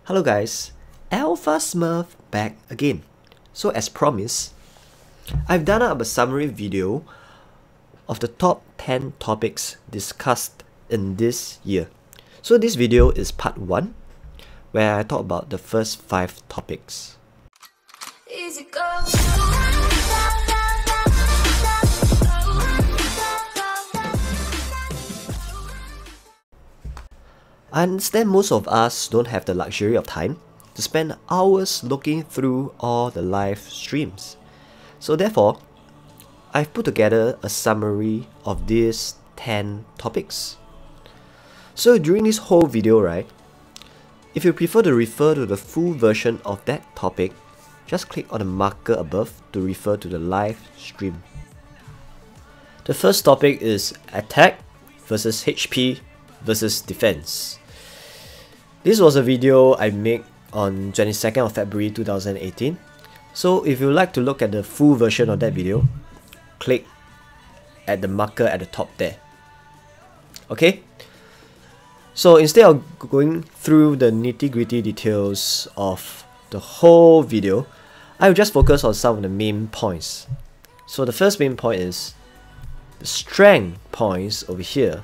Hello guys, Alpha Smurf back again. So as promised, I've done up a summary video of the top 10 topics discussed in this year. So this video is part 1, where I talk about the first 5 topics. Easy go. I understand most of us don't have the luxury of time to spend hours looking through all the live streams. So therefore, I've put together a summary of these 10 topics. So during this whole video, right, if you prefer to refer to the full version of that topic, just click on the marker above to refer to the live stream. The first topic is attack versus HP versus defense. This was a video I made on 22nd of February 2018. So if you like to look at the full version of that video, click at the marker at the top there. Okay? So instead of going through the nitty-gritty details of the whole video, I will just focus on some of the main points. So the first main point is the strength points over here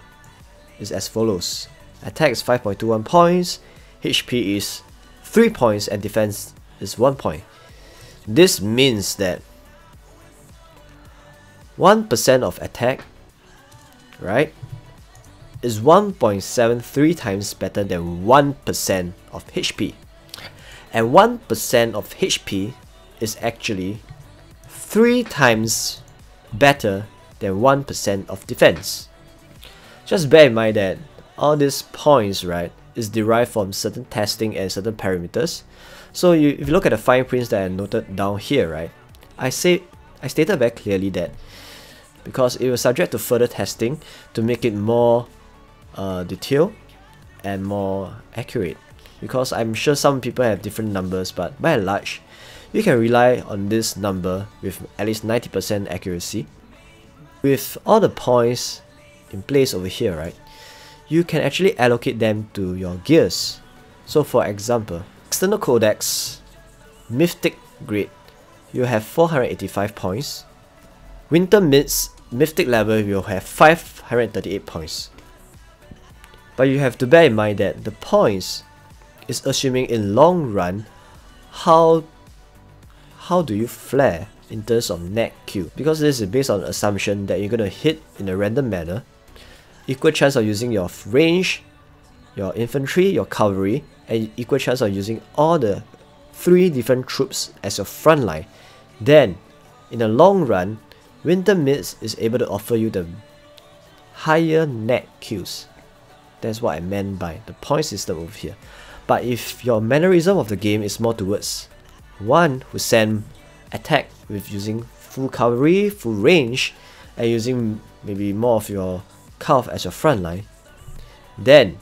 is as follows. Attack is 5.21 points, HP is 3 points, and defense is 1 point. This means that 1% of attack, right, is 1.73 times better than 1% of HP. And 1% of HP is actually 3 times better than 1% of defense. Just bear in mind that all these points, right, is derived from certain testing and certain parameters. So if you look at the fine prints that I noted down here, right, I stated very clearly that because it was subject to further testing to make it more detailed and more accurate. Because I'm sure some people have different numbers, but by and large, you can rely on this number with at least 90% accuracy. With all the points in place over here, right, you can actually allocate them to your gears. So for example, external codex, mythic grade, you have 485 points. Winter mids, mythic level, you'll have 538 points. But you have to bear in mind that the points is assuming in long run, how do you flare in terms of net Q? Because this is based on the assumption that you're going to hit in a random manner, equal chance of using your range, your infantry, your cavalry, and equal chance of using all the 3 different troops as your front line. Then, in the long run, Winter Mids is able to offer you the higher net Qs. That's what I meant by the point system over here. But if your mannerism of the game is more towards one who send attack with using full cavalry, full range, and using maybe more of your Calf as your front line, then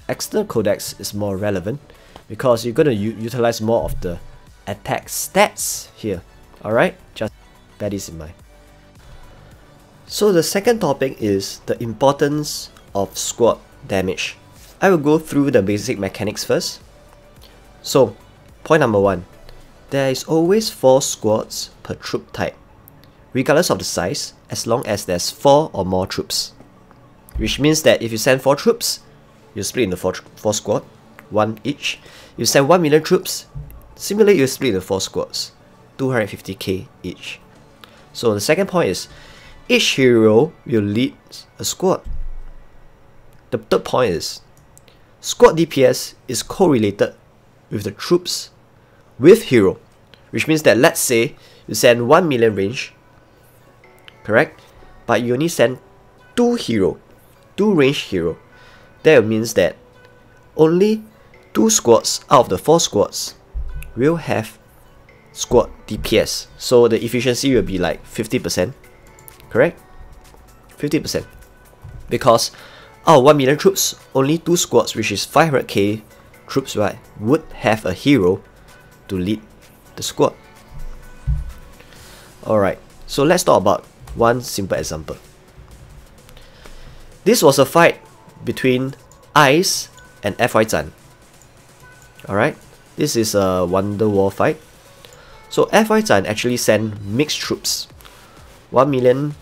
external codex is more relevant because you're going to utilize more of the attack stats here. Alright, just bear this in mind. So the second topic is the importance of squad damage. I will go through the basic mechanics first. So, point number 1. There is always 4 squads per troop type, regardless of the size, as long as there's 4 or more troops. Which means that if you send 4 troops, you split into 4 squad, 1 each. You send 1 million troops, similarly you split into 4 squads, 250k each. So the second point is, each hero will lead a squad. The third point is, squad DPS is correlated with the troops with hero. Which means that let's say you send 1 million range, correct? But you only send 2 range hero. That means that only 2 squads out of the 4 squads will have squad DPS. So the efficiency will be like 50%, correct? 50%. Because out of 1 million troops, only 2 squads, which is 500k troops, right, would have a hero to lead the squad. Alright, so let's talk about one simple example. This was a fight between Ice and FY Zhan. Alright, this is a Wonder War fight. So FY Zhan actually sent mixed troops. 1 million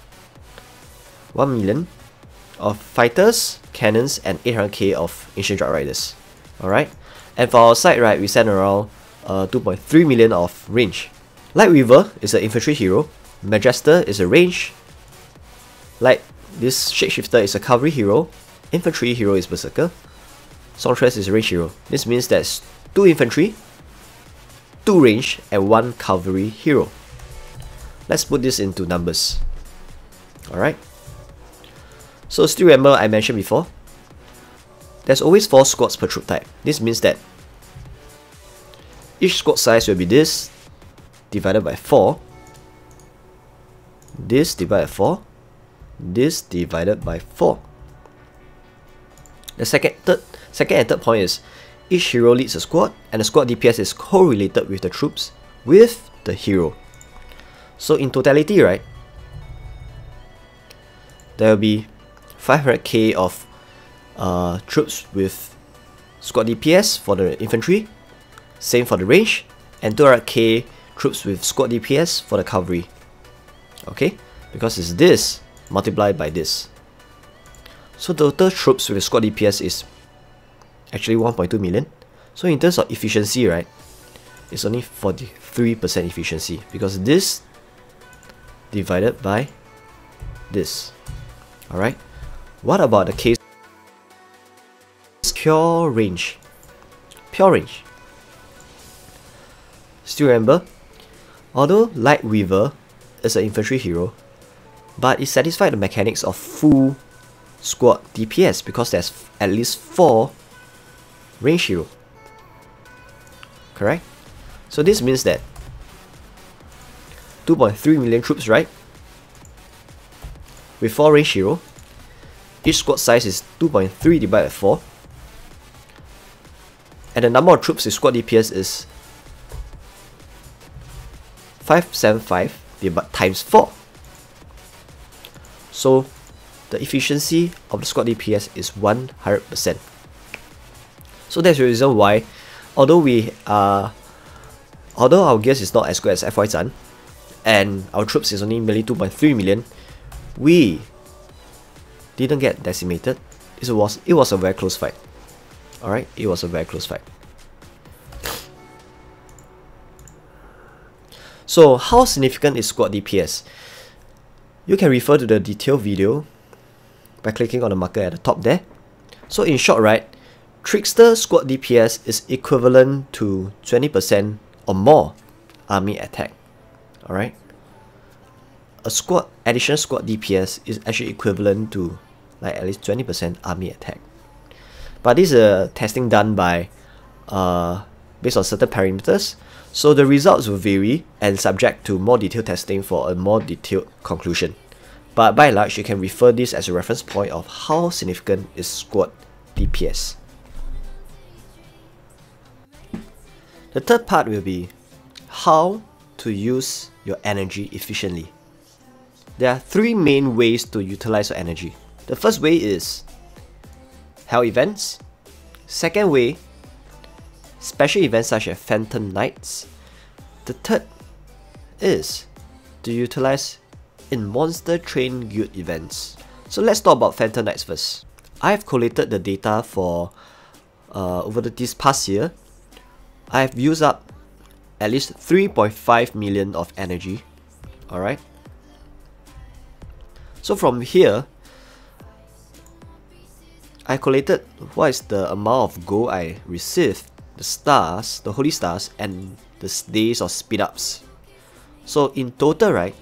of fighters, cannons, and 800k of ancient drought riders. Alright, and for our side, right, we sent around 2.3 million of range. Light Weaver is an infantry hero. Majester is a range. This Shapeshifter is a cavalry hero. Infantry hero is Berserker. Songstress is a range hero. This means there's 2 infantry, 2 range, and 1 cavalry hero. Let's put this into numbers. Alright. So still remember I mentioned before, there's always 4 squads per troop type. This means that each squad size will be this divided by 4, this divided by 4, this divided by 4. The second and third point is each hero leads a squad, and the squad DPS is correlated with the troops with the hero. So in totality, right, there will be 500k of troops with squad DPS for the infantry, same for the range, and 200k troops with squad DPS for the cavalry. Okay, because it's this multiplied by this. So the total troops with squad DPS is actually 1.2 million. So in terms of efficiency, right, it's only 43% efficiency because this divided by this. Alright, what about the case pure range? Pure range. Still remember, although Light Weaver is an infantry hero, but it satisfies the mechanics of full squad DPS because there's at least 4 range hero. Correct? So this means that 2.3 million troops, right? With 4 range hero, each squad size is 2.3 divided by 4, and the number of troops with squad DPS is 575 times 4. So the efficiency of the squad DPS is 100%. So that's the reason why, although our gears is not as good as FY Zhan, and our troops is only merely 2.3 million, we didn't get decimated. It was a very close fight. Alright, it was a very close fight. So how significant is squad DPS? You can refer to the detailed video by clicking on the marker at the top there. So in short, right, Trickster squad DPS is equivalent to 20% or more army attack. Alright, additional squad DPS is actually equivalent to like at least 20% army attack. But this is a testing done by based on certain parameters, so the results will vary and subject to more detailed testing for a more detailed conclusion. But by and large, you can refer this as a reference point of how significant is squad DPS. The third part will be how to use your energy efficiently. There are 3 main ways to utilize your energy. The first way is hell events. Second way, special events such as Phantom Knights. The third is to utilize in monster train guild events. So let's talk about Phantom Knights first. I've collated the data for over this past year. I've used up at least 3.5 million of energy. Alright. So from here, I collated what is the amount of gold I received, the stars, the holy stars, and the days of speed ups. So in total, right,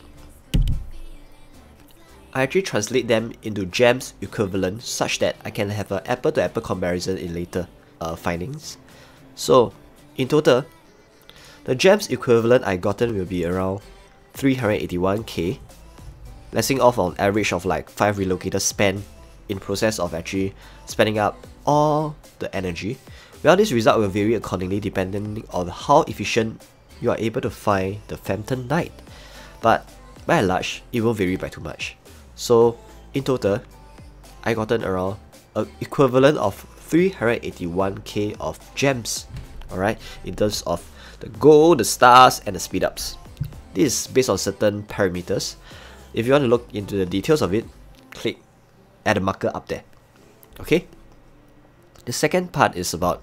I actually translate them into gems equivalent such that I can have an apple to apple comparison in later findings. So in total, the gems equivalent I gotten will be around 381k, lessing off on average of like 5 relocators spent in process of actually spending up all the energy. Well, this result will vary accordingly depending on how efficient you are able to find the Phantom Knight, but by and large, it won't vary by too much. So in total, I gotten around an equivalent of 381k of gems. alright, in terms of the gold, the stars, and the speed ups. This is based on certain parameters. If you want to look into the details of it, click add a marker up there. Okay. The second part is about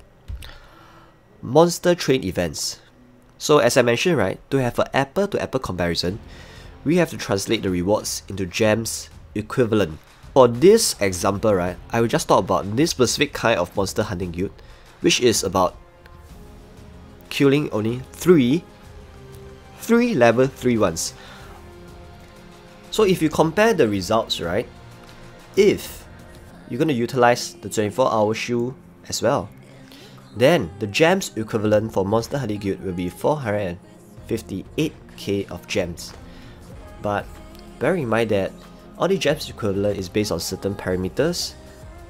monster train events. So as I mentioned, right, to have an apple to apple comparison, we have to translate the rewards into gems equivalent. For this example, right, I will just talk about this specific kind of monster hunting guild, which is about killing only three level 3 ones. So if you compare the results, right, if you're going to utilize the 24-hour shoe as well, then the gems equivalent for Monster Hunting Guild will be 458k of gems. But bear in mind that all the gems equivalent is based on certain parameters,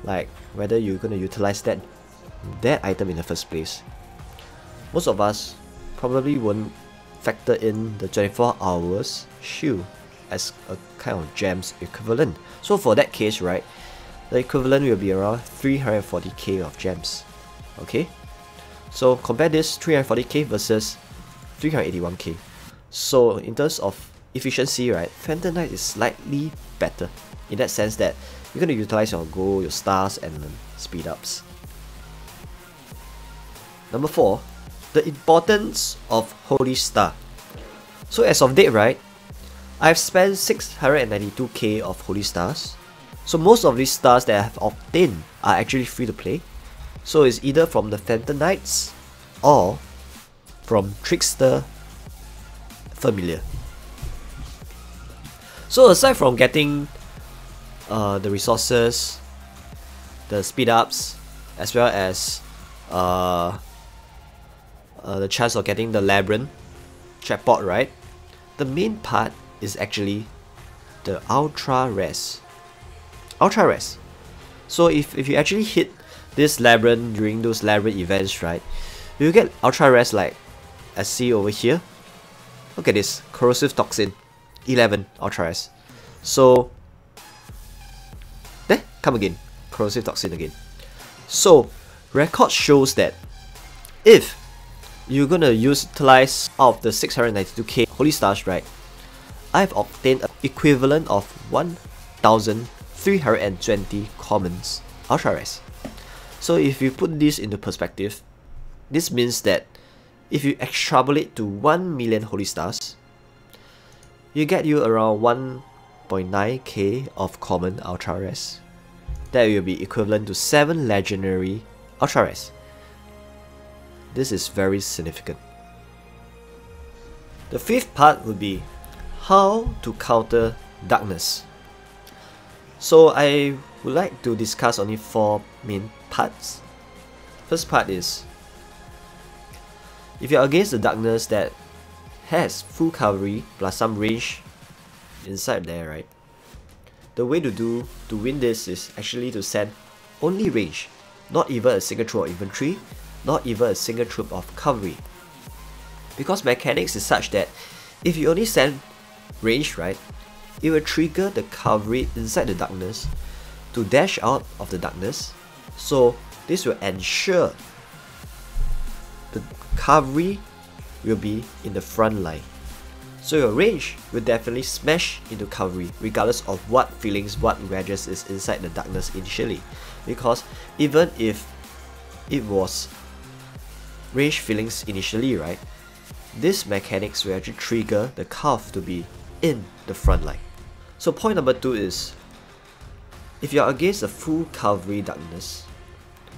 like whether you're going to utilize that item in the first place. Most of us probably won't factor in the 24 hours shoe as a kind of gems equivalent. So for that case, right, the equivalent will be around 340k of gems. Okay, so compare this 340k versus 381k. So in terms of efficiency, right, Phantom Knight is slightly better in that sense that you're going to utilize your gold, your stars, and speed ups. Number 4, the importance of Holy Star. So as of date, right, I've spent 692k of Holy Stars. So most of these stars that I have obtained are actually free to play. So it's either from the Phantom Knights or from Trickster Familiar. So aside from getting the resources, the speed ups, as well as the chance of getting the Labyrinth jackpot, right, the main part is actually the Ultra Rares. So if you actually hit this Labyrinth during those Labyrinth events, right, you get Ultra Rares like I see over here. Look at this, Corrosive Toxin, 11 Ultra Rares. So come again, Corrosive Toxin again. So record shows that if you're gonna utilize out of the 692k Holy Stars, right, I've obtained an equivalent of 1,320 commons Ultra Rares. So if you put this into perspective, this means that if you extrapolate to 1 million Holy Stars, you get you around 1.9k of common Ultra Rares. That will be equivalent to 7 legendary Ultra Rares. This is very significant. The fifth part would be how to counter darkness. So I would like to discuss only 4 main parts. First part is, if you're against the darkness that has full cavalry plus some range inside there, right, the way to win this is actually to send only range, not even a single troop of infantry, not even a single troop of cavalry. Because mechanics is such that if you only send range, right, it will trigger the cavalry inside the darkness to dash out of the darkness. So this will ensure the cavalry will be in the front line. So your range will definitely smash into cavalry regardless of what feelings, what wedges is inside the darkness initially. Because even if it was range feelings initially, right, this mechanics will actually trigger the calf to be in the front line. So point number 2 is, if you are against a full cavalry darkness,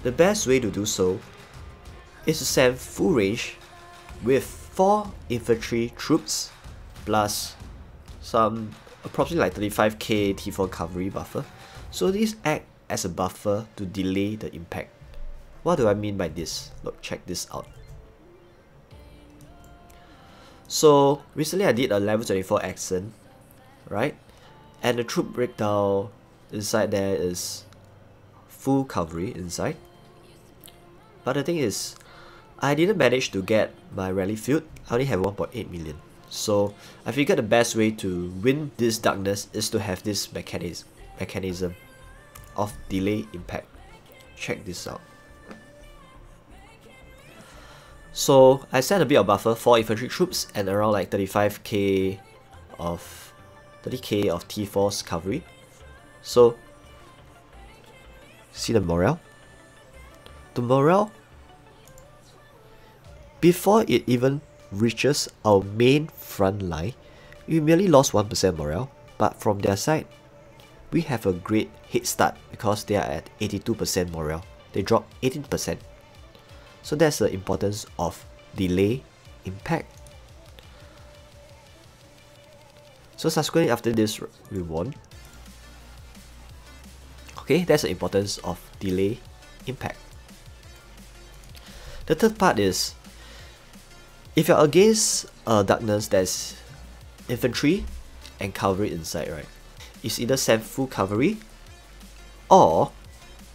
the best way to do so is to send full range with 4 infantry troops plus some approximately like 35k T4 cavalry buffer. So these act as a buffer to delay the impact. What do I mean by this? Look, check this out. So recently I did a level 24 accent, right? And the troop breakdown inside there is full cavalry inside. But the thing is, I didn't manage to get my rally field. I only have 1.8 million. So I figured the best way to win this darkness is to have this mechanism of delay impact. Check this out. So I set a bit of buffer for infantry troops and around like 30k of T-Force cavalry. So see the morale? The morale, before it even reaches our main front line, we merely lost 1% morale, but from their side, we have a great head start because they are at 82% morale. They dropped 18%. So that's the importance of delay impact. So subsequently after this, we won. Okay, that's the importance of delay impact. The third part is, if you're against darkness, there's infantry and cavalry inside, right? It's either send full cavalry, or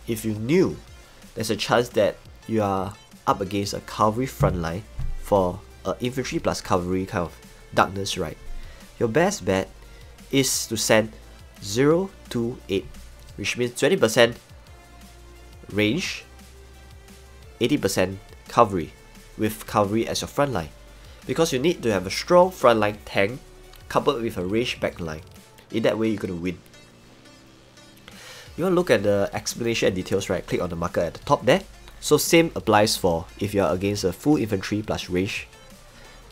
if you knew there's a chance that you are up against a cavalry front line for infantry plus cavalry kind of darkness, right? Your best bet is to send 0 to 8, which means 20% range, 80% cavalry, with cavalry as your front line, because you need to have a strong frontline tank coupled with a ranged back line. In that way, you're going to win. You want to look at the explanation and details, right? Click on the marker at the top there. So same applies for if you're against a full infantry plus range,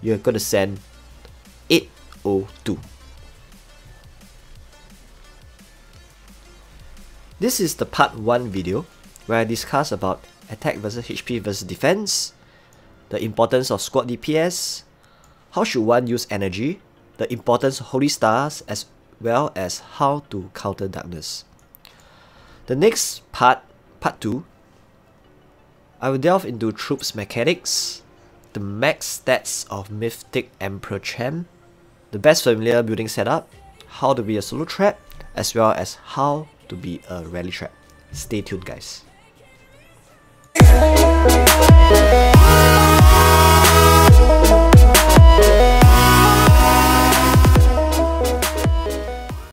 you're going to send 802. This is the part 1 video where I discuss about attack versus HP versus defense, the importance of squad DPS, how should one use energy, the importance of holy stars, as well as how to counter darkness. The next part, part 2, I will delve into troops mechanics, the max stats of Mythic Emperor Champ, the best familiar building setup, how to be a solo trap, as well as how to be a rally trap. Stay tuned, guys.